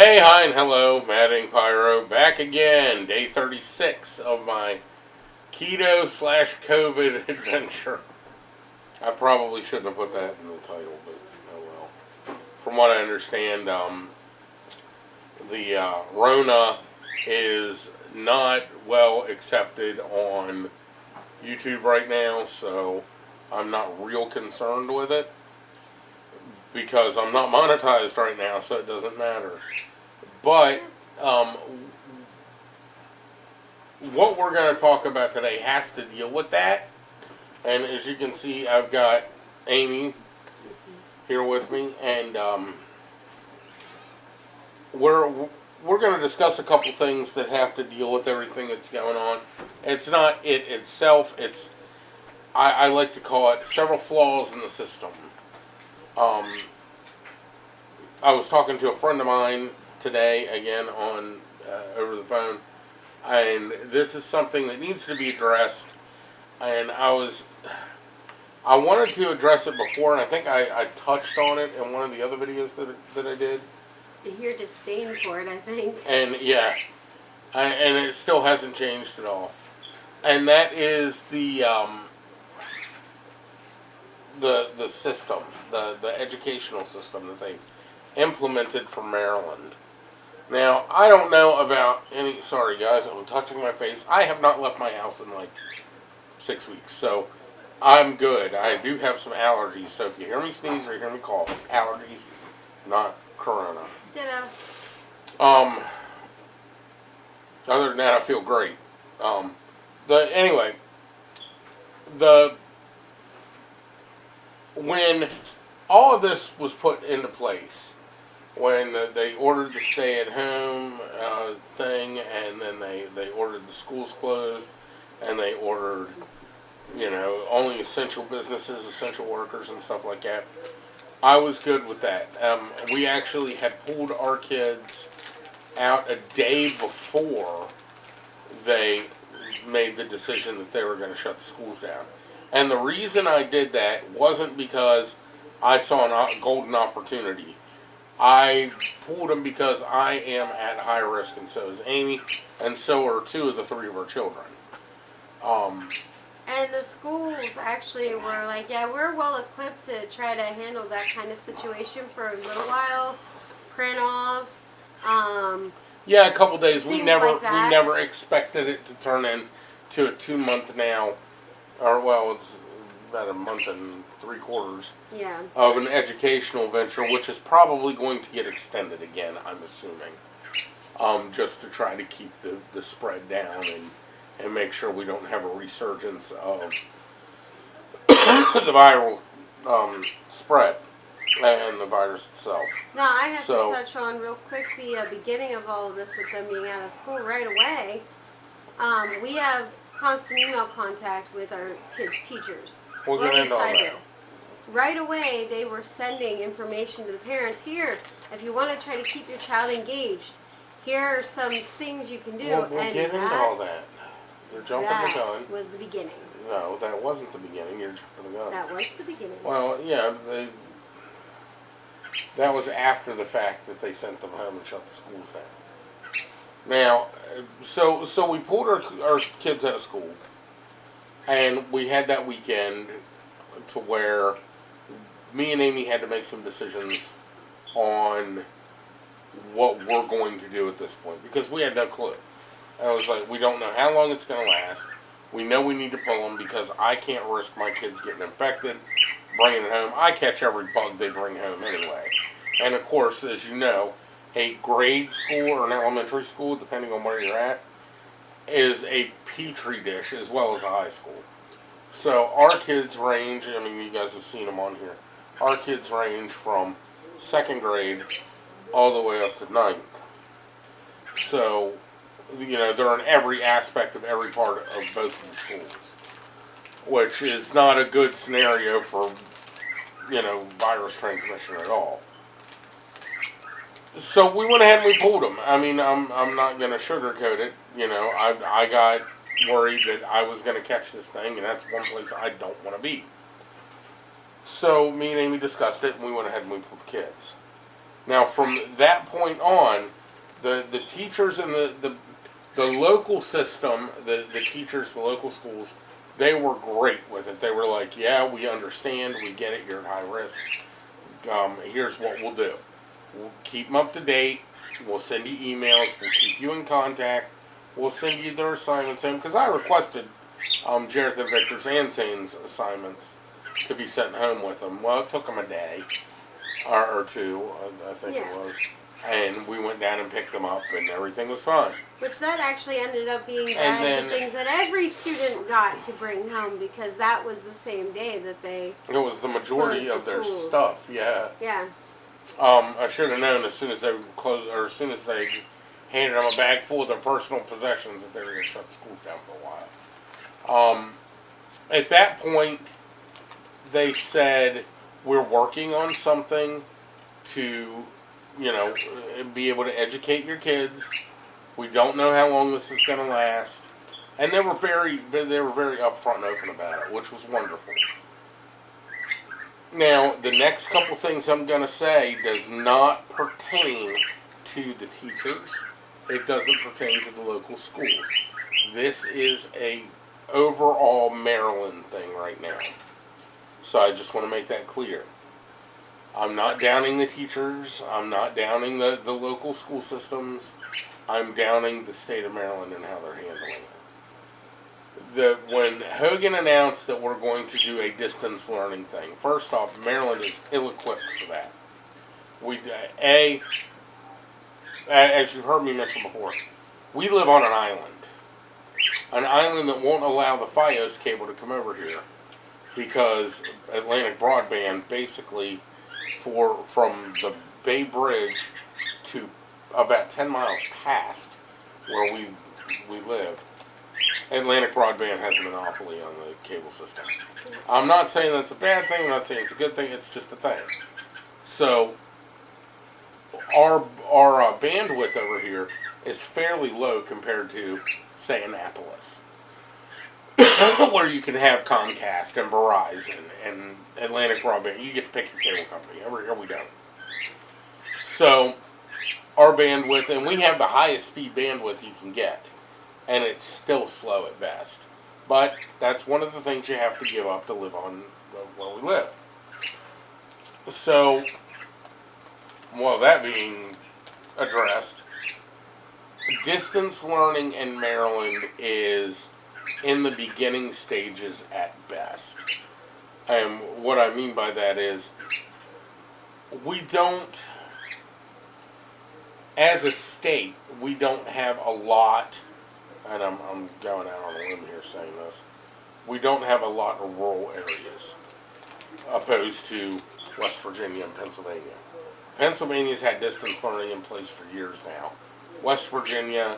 Hey, hi, and hello, Madding Pyro, back again, day 36 of my keto slash COVID adventure. I probably shouldn't have put that in the title, but oh well. From what I understand, the Rona is not well accepted on YouTube right now, so I'm not real concerned with it because I'm not monetized right now, so it doesn't matter. But what we're going to talk about today has to deal with that. And as you can see, I've got Amy here with me, and we're going to discuss a couple things that have to deal with everything that's going on. It's not it itself. It's I like to call it several flaws in the system. I was talking to a friend of mine today, again on over the phone, and this is something that needs to be addressed. And I wanted to address it before, and I think I touched on it in one of the other videos that I did. Your disdain for it, I think. And yeah, and it still hasn't changed at all. And that is the system, the educational system that they implemented for Maryland. Now, I don't know about any... Sorry, guys, I'm touching my face. I have not left my house in like 6 weeks, so I'm good. I do have some allergies, so if you hear me sneeze or you hear me cough, it's allergies, not corona. Ditto. Other than that, I feel great. When all of this was put into place, when they ordered the stay-at-home thing, and then they ordered the schools closed, and they ordered, only essential businesses, essential workers, and stuff like that, I was good with that. We actually had pulled our kids out a day before they made the decision that they were going to shut the schools down. And the reason I did that wasn't because I saw a golden opportunity. I pulled them because I am at high risk, and so is Amy, and so are 2 of the 3 of our children. And the schools actually were like, yeah, we're well equipped to try to handle that kind of situation for a little while. Print-offs. Yeah, a couple days. We like never expected it to turn into a 2-month now, or well, it's about a month and 3/4. Yeah. Of an educational venture, which is probably going to get extended again, I'm assuming, just to try to keep the spread down and make sure we don't have a resurgence of the viral spread and the virus itself. Now, I have to touch on real quick the beginning of all of this with them being out of school right away. We have constant email contact with our kids' teachers. We'll get into all that. Right away, they were sending information to the parents. Here, if you want to try to keep your child engaged, here are some things you can do. We'll get into all that. You're jumping the gun. That was the beginning. No, that wasn't the beginning. You're jumping the gun. That was the beginning. Well, yeah, that was after the fact that they sent them home and shut the schools down. Now, so we pulled our kids out of school, and we had that weekend to where me and Amy had to make some decisions on what we're going to do at this point, because we had no clue. I was like, we don't know how long it's going to last. We know we need to pull them because I can't risk my kids getting infected, bringing it home. I catch every bug they bring home anyway. And of course, as you know, a grade school or an elementary school, depending on where you're at, is a petri dish as well as a high school. So our kids range, I mean, you guys have seen them on here. Our kids range from 2nd grade all the way up to 9th. So, they're in every aspect of every part of both of the schools, which is not a good scenario for, virus transmission at all. So we went ahead and we pulled them. I mean, I'm not going to sugarcoat it. I got worried that I was going to catch this thing, and that's one place I don't want to be. So me and Amy discussed it, and we went ahead and we pulled the kids. Now, from that point on, the teachers in the local system, the teachers, the local schools, they were great with it. They were like, yeah, we understand, we get it, you're at high risk. Here's what we'll do. We'll keep them up to date. We'll send you emails. We'll keep you in contact. We'll send you their assignments in. Because I requested Jareth and Victor's and Zane's assignments to be sent home with them. Well, it took them a day or two, I think Yeah. it was. And we went down and picked them up, and everything was fine. Which that actually ended up being And bags then- of things that every student got to bring home because that was the same day that they, It was the majority Closed of the their schools. stuff, yeah. yeah. I should have known as soon as they closed, or as soon as they handed them a bag full of their personal possessions that they were going to shut schools down for a while. At that point, they said, we're working on something to, be able to educate your kids. We don't know how long this is going to last. And they were very upfront and open about it, which was wonderful. Now, the next couple things I'm going to say does not pertain to the teachers. It doesn't pertain to the local schools. This is a overall Maryland thing right now. So I just want to make that clear. I'm not downing the teachers. I'm not downing the local school systems. I'm downing the state of Maryland and how they're handling it. When Hogan announced that we're going to do a distance learning thing, first off, Maryland is ill-equipped for that. As you've heard me mention before, we live on an island that won't allow the FiOS cable to come over here because Atlantic Broadband basically from the Bay Bridge to about 10 miles past where we live, Atlantic Broadband has a monopoly on the cable system. I'm not saying that's a bad thing, I'm not saying it's a good thing, it's just a thing. So, our bandwidth over here is fairly low compared to, say, Annapolis, where you can have Comcast and Verizon and Atlantic Broadband. You get to pick your cable company. Over here we don't. So, our bandwidth, and we have the highest speed bandwidth you can get, and it's still slow at best. But that's one of the things you have to give up to live on where we live. So, well, that being addressed, distance learning in Maryland is in the beginning stages at best. And what I mean by that is, we don't, as a state, we don't have a lot, and I'm going out on a limb here saying this, we don't have a lot of rural areas, opposed to West Virginia and Pennsylvania. Pennsylvania's had distance learning in place for years now. West Virginia,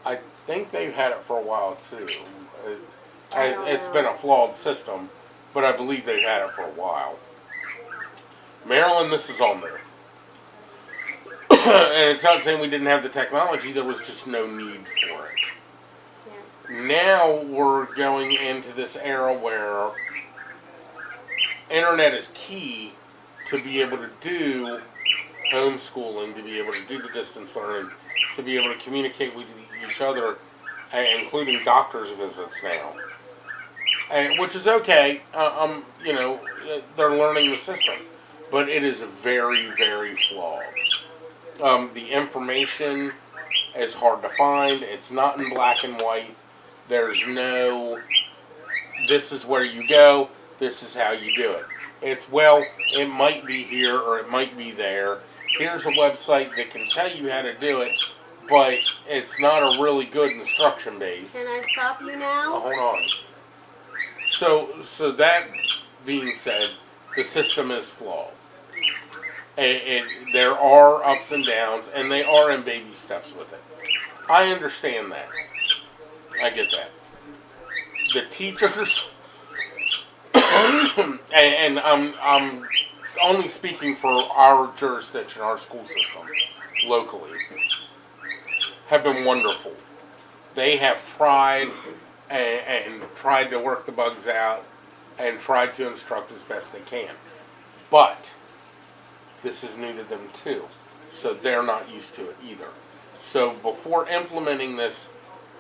I think they've had it for a while too. It's been a flawed system, but I believe they've had it for a while. Maryland, this is all new. And it's not saying we didn't have the technology, there was just no need for it. Yeah. Now we're going into this era where internet is key to be able to do homeschooling, to be able to do the distance learning, to be able to communicate with each other, including doctor's visits now. Which is okay, they're learning the system, but it is very, very flawed. The information is hard to find. It's not in black and white. There's no, this is where you go, this is how you do it. It's, well, it might be here or it might be there. Here's a website that can tell you how to do it, but it's not a really good instruction base. Can I stop you now? Hold on. So that being said, the system is flawed. And there are ups and downs, and they are in baby steps with it. I understand that. I get that. The teachers, and I'm only speaking for our jurisdiction, our school system, locally, have been wonderful. They have tried and tried to work the bugs out and tried to instruct as best they can. But this is new to them too. so they're not used to it either. So before implementing this,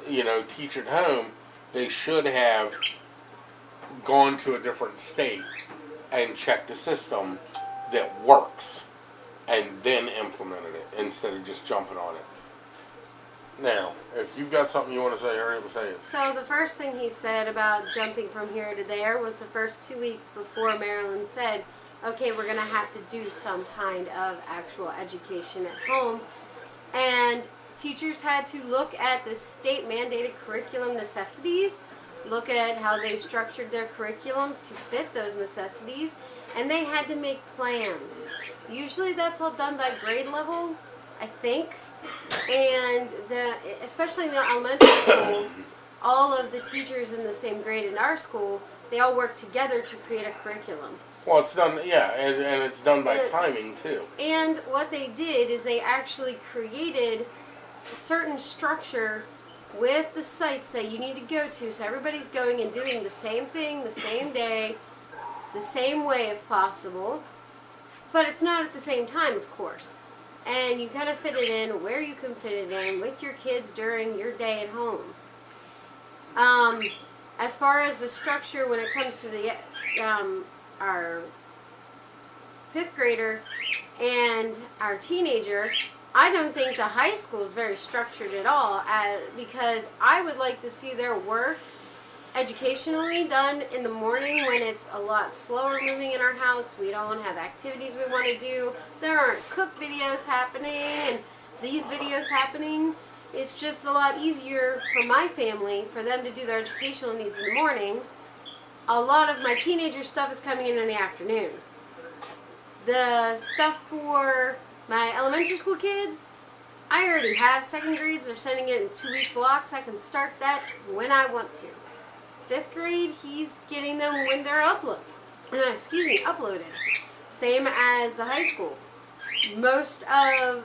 teach at home, they should have gone to a different state and checked a system that works and then implemented it instead of just jumping on it. Now, if you've got something you want to say, hurry up and say it. So the first thing he said about jumping from here to there was the first 2 weeks before Marilyn said, okay, we're going to have to do some kind of actual education at home. And teachers had to look at the state mandated curriculum necessities, look at how they structured their curriculums to fit those necessities, and they had to make plans. Usually that's all done by grade level, I think. And especially in the elementary school, all of the teachers in the same grade in our school, they all work together to create a curriculum. Well, it's done, yeah, and it's done by timing too. And what they did is they actually created a certain structure with the sites that you need to go to, so everybody's going and doing the same thing, the same day, the same way if possible, but it's not at the same time, of course. And you kind of fit it in where you can fit it in with your kids during your day at home. As far as the structure when it comes to the our 5th grader and our teenager, I don't think the high school is very structured at all, because I would like to see their work educationally done in the morning when it's a lot slower moving in our house. We don't have activities we want to do. There aren't cook videos happening and these videos happening. It's just a lot easier for my family for them to do their educational needs in the morning. A lot of my teenager stuff is coming in the afternoon. The stuff for my elementary school kids, I already have 2nd grades. They're sending it in 2-week blocks. I can start that when I want to. 5th grade, he's getting them when they're uploaded. Same as the high school. Most of,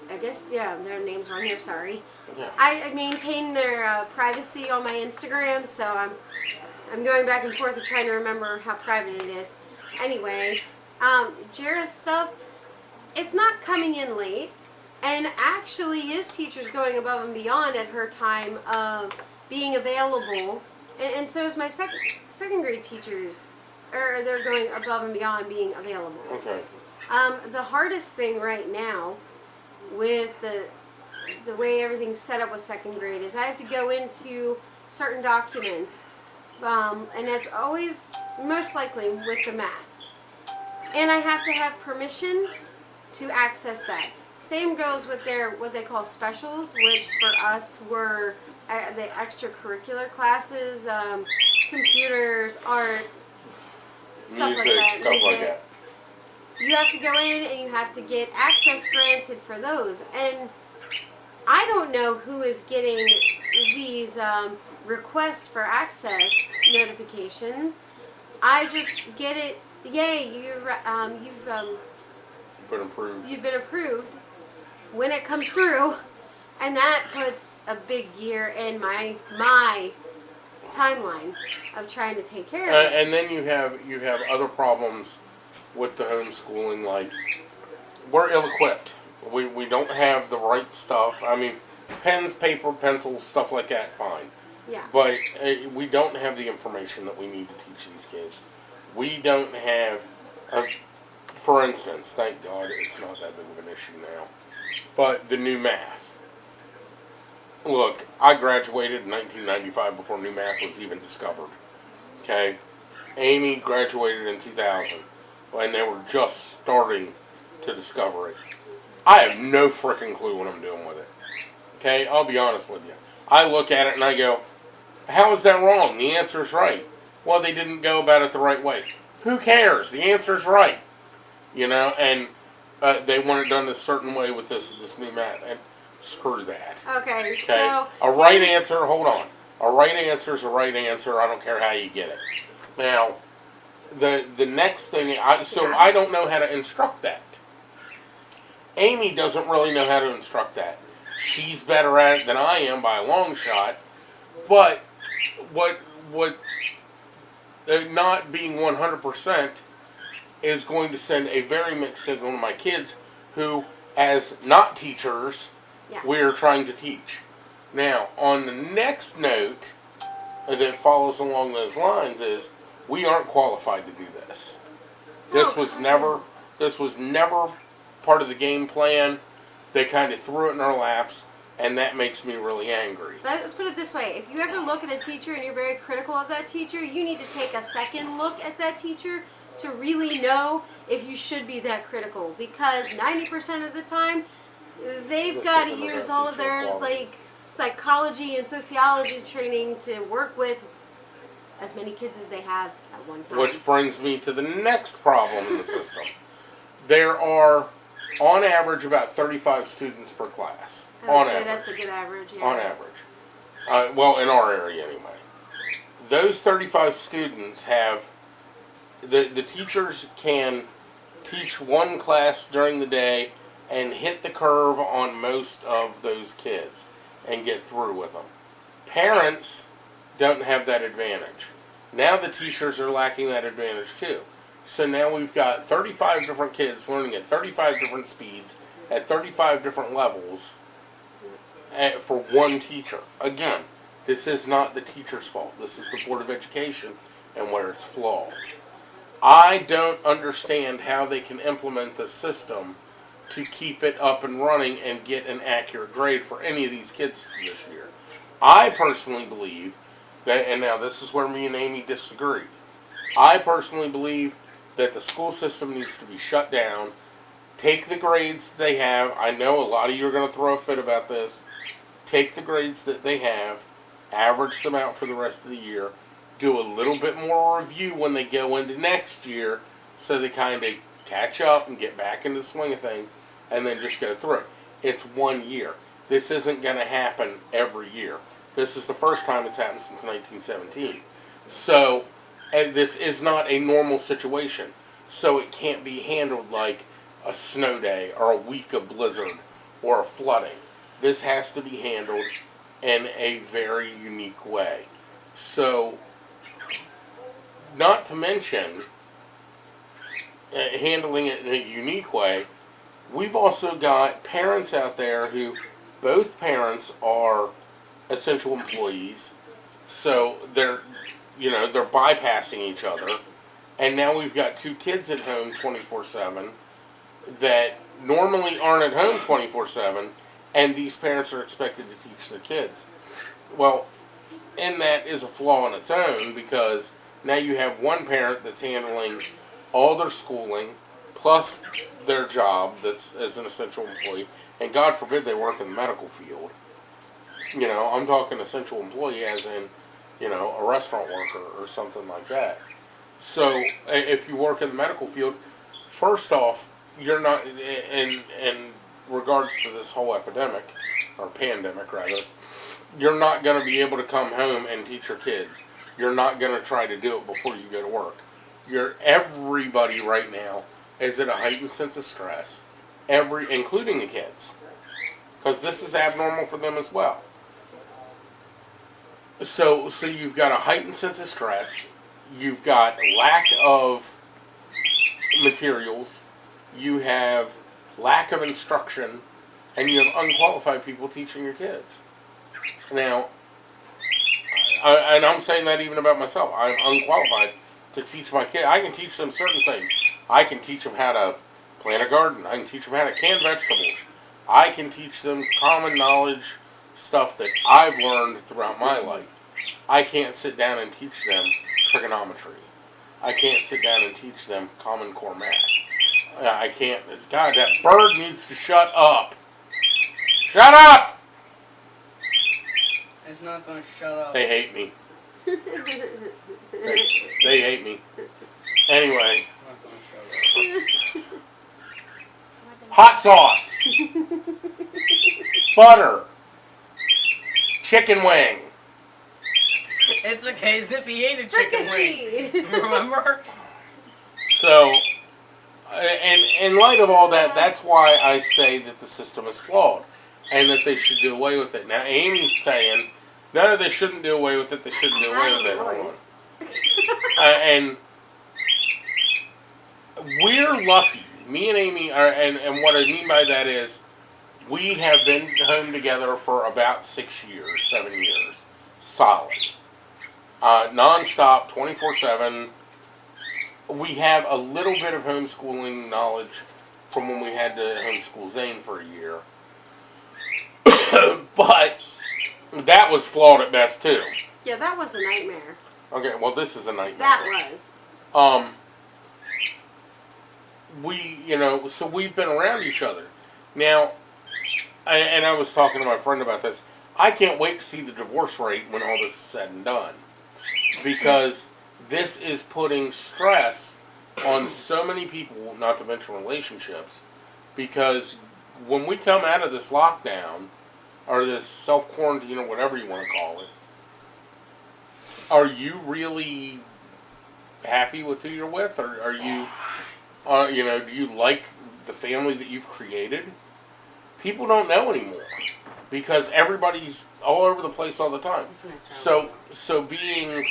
I guess, yeah, their names are on here, sorry. Yeah. I maintain their privacy on my Instagram, so I'm going back and forth and trying to remember how private it is. Anyway, Jara's stuff, it's not coming in late, and actually his teacher's going above and beyond at her time of being available, and so is my second grade teachers, or they're going above and beyond being available. Okay. The hardest thing right now with the way everything's set up with 2nd grade is I have to go into certain documents, and that's always most likely with the math. And I have to have permission to access that. Same goes with their what they call specials, which for us were the extracurricular classes, computers, art, stuff like that. Stuff like that. You have to go in and you have to get access granted for those. And I don't know who is getting these requests for access notifications. I just get it. Yay! You've been approved when it comes through, and that puts a big gear in my timeline of trying to take care of it. And then you have other problems with the homeschooling, like we're ill-equipped. We don't have the right stuff. I mean, pens, paper, pencils, stuff like that, fine. Yeah. But we don't have the information that we need to teach these kids. We don't have, for instance, thank God it's not that big of an issue now, but the new math. Look, I graduated in 1995 before new math was even discovered. Okay? Amy graduated in 2000 when they were just starting to discover it. I have no freaking clue what I'm doing with it. Okay? I'll be honest with you. I look at it and I go, how is that wrong? The answer's right. Well, they didn't go about it the right way. Who cares? The answer's right. And they want it done a certain way with this new math. And screw that. Okay, so a right answer, hold on. A right answer is a right answer. I don't care how you get it. Now, the next thing, I don't know how to instruct that. Amy doesn't really know how to instruct that. She's better at it than I am by a long shot. But what not being 100% is going to send a very mixed signal to my kids who as not teachers, Yeah. we're trying to teach. Now, on the next note that follows along those lines is we aren't qualified to do this. This No, was never part of the game plan. They kind of threw it in our laps, and that makes me really angry. Let's put it this way. If you ever look at a teacher and you're very critical of that teacher, you need to take a second look at that teacher to really know if you should be that critical. Because 90% of the time, they've This got to isn't use about all of teacher their quality. psychology and sociology training to work with as many kids as they have at one time. Which brings me to the next problem in the system. There are, on average, about 35 students per class. I would On say average. that's a good average. Yeah. On average. Well, in our area anyway. Those 35 students have, the teachers can teach one class during the day and hit the curve on most of those kids and get through with them. Parents don't have that advantage. Now the teachers are lacking that advantage too. So now we've got 35 different kids learning at 35 different speeds, at 35 different levels, for one teacher. Again, this is not the teacher's fault. This is the Board of Education and where it's flawed. I don't understand how they can implement the system to keep it up and running and get an accurate grade for any of these kids this year. I personally believe that, and now this is where me and Amy disagree, I personally believe that the school system needs to be shut down. Take the grades they have. I know a lot of you are going to throw a fit about this. Take the grades that they have, average them out for the rest of the year, do a little bit more review when they go into next year so they kind of catch up and get back into the swing of things, and then just go through it. It's 1 year. This isn't going to happen every year. This is the first time it's happened since 1917. So, and this is not a normal situation. So it can't be handled like a snow day or a week of blizzard or a flooding. This has to be handled in a very unique way. So, not to mention, handling it in a unique way, we've also got parents out there who, both parents are essential employees, so they're bypassing each other, and now we've got two kids at home 24/7 that normally aren't at home 24/7, and these parents are expected to teach their kids. Well, and that is a flaw in its own, because now you have one parent that's handling all their schooling plus their job that's as an essential employee, and God forbid they work in the medical field. You know, I'm talking essential employee as in, a restaurant worker or something like that. So if you work in the medical field, first off, you're not, in regards to this whole epidemic, or pandemic rather, you're not going to be able to come home and teach your kids. You're not going to try to do it before you go to work. Everybody right now is at a heightened sense of stress, including the kids, because this is abnormal for them as well. So you've got a heightened sense of stress, you've got lack of materials, you have lack of instruction, and you have unqualified people teaching your kids. Now, and I'm saying that even about myself, I'm unqualified to teach my kid. I can teach them certain things. I can teach them how to plant a garden. I can teach them how to can vegetables. I can teach them common knowledge stuff that I've learned throughout my life. I can't sit down and teach them trigonometry. I can't sit down and teach them Common Core math. I can't. God, that bird needs to shut up. Shut up! It's not going to shut up. They hate me. They hate me. Anyway, It's not going to shut up. hot sauce, butter, chicken wing. It's okay, Zippy ate a chicken wing. Fricassee. Remember? So, and in light of all that, that's why I say that the system is flawed and that they should do away with it. Now, Amy's saying, no, they shouldn't do away with it. They shouldn't do away with it. Hold on. And we're lucky Me and Amy are, and what I mean by that is, we have been home together for about 6 years, 7 years, solid, nonstop, 24/7. We have a little bit of homeschooling knowledge from when we had to homeschool Zane for a year, but that was flawed at best too. Yeah, that was a nightmare. Okay, well this is a nightmare. That was. So we've been around each other. Now, and I was talking to my friend about this, I can't wait to see the divorce rate when all this is said and done. Because this is putting stress on so many people, not to mention relationships, because when we come out of this lockdown, or this self-quarantine, or whatever you want to call it, are you really happy with who you're with? Or are you... do you like the family that you've created? People don't know anymore because everybody's all over the place all the time. So being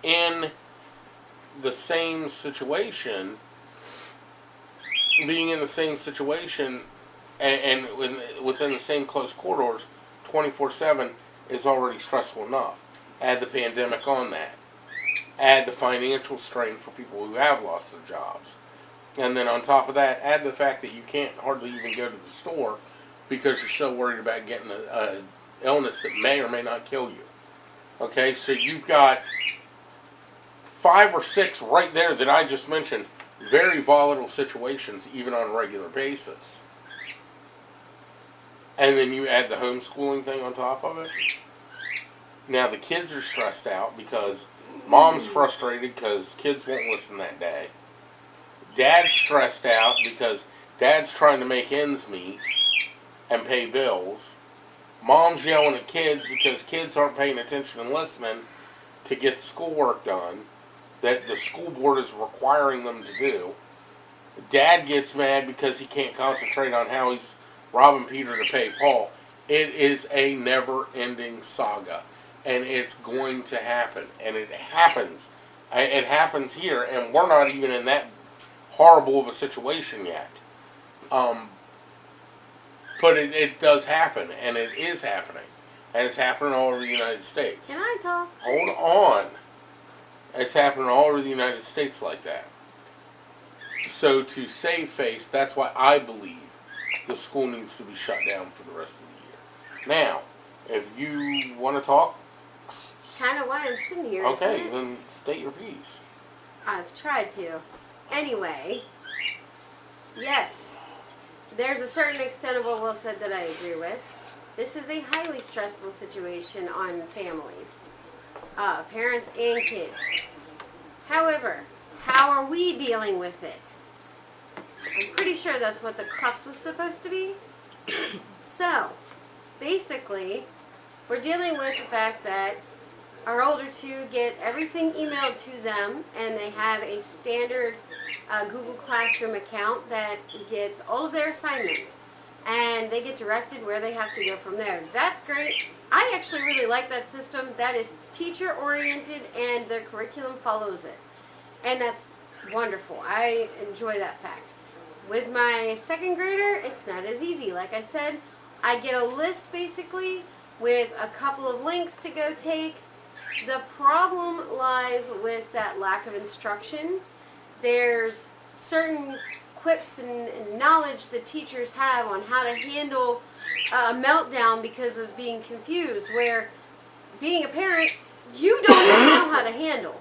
in the same situation, and within the same close corridors, 24/7 is already stressful enough. Add the pandemic on that. Add the financial strain for people who have lost their jobs. And then on top of that, add the fact that you can't hardly even go to the store because you're so worried about getting an illness that may or may not kill you. Okay, so you've got 5 or 6 right there that I just mentioned, very volatile situations even on a regular basis. And then you add the homeschooling thing on top of it. Now the kids are stressed out because mom's frustrated because kids won't listen that day. Dad's stressed out because dad's trying to make ends meet and pay bills. Mom's yelling at kids because kids aren't paying attention and listening to get the schoolwork done that the school board is requiring them to do. Dad gets mad because he can't concentrate on how he's robbing Peter to pay Paul. It is a never-ending saga, and it's going to happen, and it happens. It happens here, and we're not even in that horrible of a situation yet. But it does happen, and it is happening. And it's happening all over the United States. Can I talk? Hold on. It's happening all over the United States like that. So to save face, that's why I believe the school needs to be shut down for the rest of the year. Now, if you want to talk... Kind of why I'm sitting here. Okay, then state your piece. I've tried to. Anyway, yes, there's a certain extent of what Will said that I agree with. This is a highly stressful situation on families, parents and kids. However, how are we dealing with it? I'm pretty sure that's what the crux was supposed to be. So, basically, we're dealing with the fact that our older two get everything emailed to them, and they have a standard Google Classroom account that gets all of their assignments, and they get directed where they have to go from there. That's great. I actually really like that system. That is teacher-oriented, and their curriculum follows it, and that's wonderful. I enjoy that fact. With my second grader, it's not as easy. Like I said, I get a list basically with a couple of links to go take. The problem lies with that lack of instruction. There's certain quips and knowledge that teachers have on how to handle a meltdown because of being confused, where being a parent, you don't even know how to handle.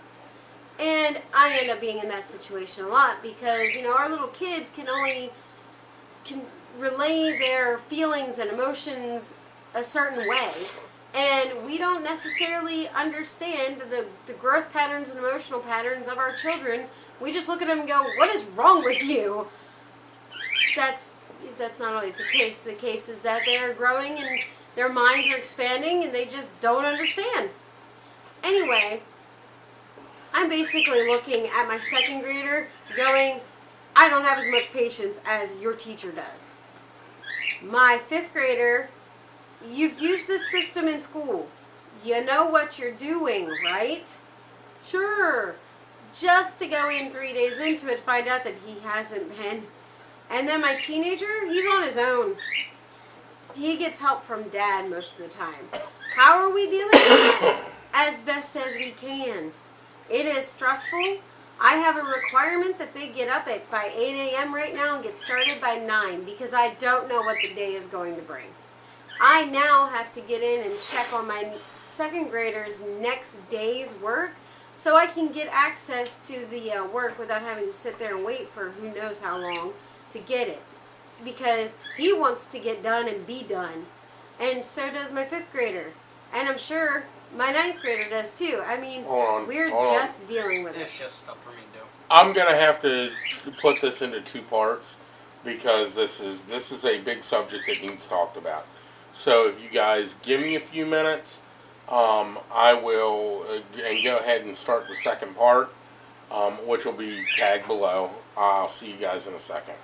And I end up being in that situation a lot because, our little kids can relay their feelings and emotions a certain way. And we don't necessarily understand the growth patterns and emotional patterns of our children. We just look at them and go, what is wrong with you? That's not always the case. The case is that they are growing and their minds are expanding and they just don't understand. Anyway, I'm basically looking at my second grader going, I don't have as much patience as your teacher does. My fifth grader, you've used this system in school. You know what you're doing, right? Sure. Just to go in 3 days into it, find out that he hasn't been. And then my teenager, he's on his own. He gets help from dad most of the time. How are we dealing with it? As best as we can. It is stressful. I have a requirement that they get up at by 8 a.m. right now and get started by 9 because I don't know what the day is going to bring. I now have to get in and check on my second graders' next day's work so I can get access to the work without having to sit there and wait for who knows how long to get it. It's because he wants to get done and be done. And so does my 5th grader. And I'm sure my 9th grader does too. I mean, we're just dealing with it. It's just stuff for me to do. I'm gonna have to put this into 2 parts because this is a big subject that needs talked about. So if you guys give me a few minutes, I will and go ahead and start the second part, which will be tagged below. I'll see you guys in a second.